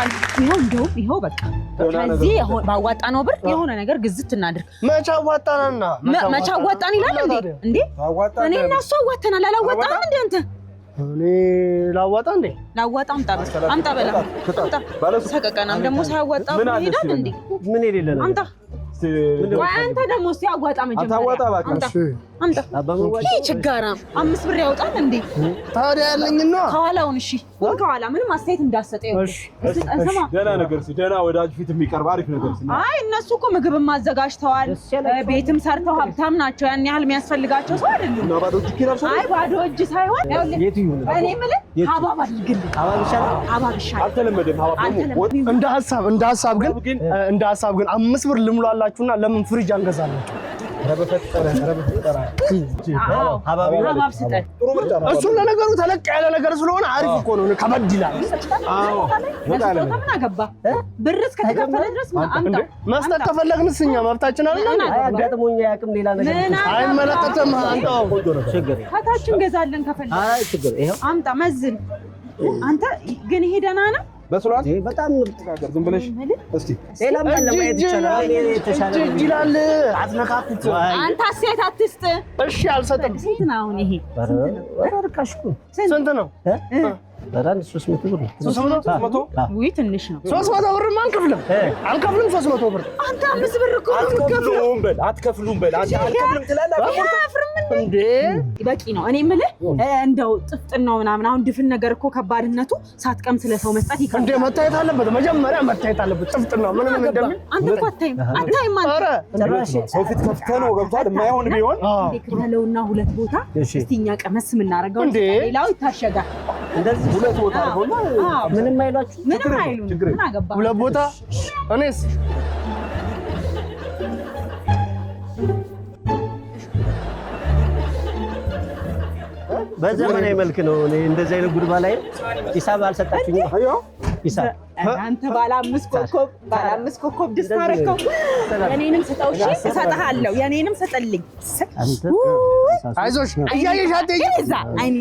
ይዋጣል። ይኸው በቃ ከዚህ ባዋጣ ነው ብር የሆነ ነገር ግዝት እናድርግ። መቻ ዋጣን ይላል እንዴ? እኔ እና እሱ ዋተናል። አላዋጣም እንዴ አንተ? እኔ ላዋጣ እንዴ? ላዋጣ አምጣ በላ ሰቀቀናም ደግሞ ሳያዋጣ ይሄዳል እንዴ? ምን የሌለ ነው አምጣ። አንተ ደግሞ ሲያዋጣ መጀመሪያ አምጣ። ይሄ ችጋራም 5 ብር ያወጣል እንዴ? ታዲያ ያለኝና ከኋላውን እሺ፣ ከኋላ ምንም አስተያየት እንዳሰጠው። እሺ ስማ፣ ደህና ነገር ደህና ወዳጅ ፊት የሚቀርብ አሪፍ ነገር። አይ እነሱ እኮ ምግብም አዘጋጅተዋል፣ ቤትም ሰርተው ሀብታም ናቸው። ያን ያህል የሚያስፈልጋቸው ሰው አይደሉም። ባዶ እጅ ይራሱ። አይ ባዶ እጅ ሳይሆን የቱ ይሁን እኔ የምልህ ሀባብ አድርግልኝ። ሀባብ ይሻላል። አልተለመደም ሀባብ። እንደ ሀሳብ ግን 5 ብር ልሙላላችሁና ለምን ፍሪጅ አንገዛላችሁ? እሱን ለነገሩ ተለቅ ያለ ነገር ስለሆነ አሪፍ እኮ ነው። ከበድ ይላል። ምን አገባ ብር እስከተከፈለ ድረስ አምጣ። መስጠት ከፈለግንስ እኛ መብታችን አይደል? አጋጥሞኛ ያቅም ሌላ ነገር አይመለከተም። አንተው ከታች እንገዛለን ከፈለግን። አይ ችግር ይሄው አምጣ መዝን። አንተ ግን ይሄ ደህና ነው በስሏል። በጣም ምርጥጋገር ዝም ብለሽ እስቲ ሌላም ያለ ማየት ይችላል። የተሻለ ይላል። አትነካኩት። አንተ አስተያየት አትስጥ። እሺ አልሰጥም። ስንት ነው አሁን ይሄ? ወራርካሽኩ ስንት ነው? በራን 300 ብር 300 ወይ ትንሽ ነው። 300 ብር አንከፍልም 300 ብር። አንተ 5 ብር እኮ አትከፍሉም በል አንተ አልከፍልም ትላለህ እንዴ? በቂ ነው። እኔ የምልህ እንደው ጥፍጥናው ምናምን አሁን ድፍን ነገር እኮ ከባድነቱ ሳትቀም ስለሰው መስጠት ይከብዳል እንዴ? መታየት አለበት፣ መጀመሪያ መታየት አለበት። ጥፍጥናው ምንም እንደምን አንተ እኮ አታይም አንተ ጭራሽ ሰው ፊት ከፍተህ ነው ገብቷል። የማይሆን ቢሆን ክለለውና 2 ቦታ እስቲ እኛ ቀመስ የምናደርገው ሌላው ይታሸጋል። እንደዚህ 2 ቦታ አድርጎና ምንም አይሏችሁ? ምንም አይሉን። ምን አገባ 2 ቦታ እኔስ በዘመናዊ መልክ ነው። እኔ እንደዚህ አይነት ጉድ ባላይ ሂሳብ አልሰጣችሁኝ። አዮ ሂሳብ አንተ ባለ 5 ኮከብ ድስት አደረከው። የኔንም ስጠው። እሺ እሰጥሃለሁ። የኔንም ስጥልኝ። አይዞሽ እያየሽ አትይኝ። እዛ አይኔ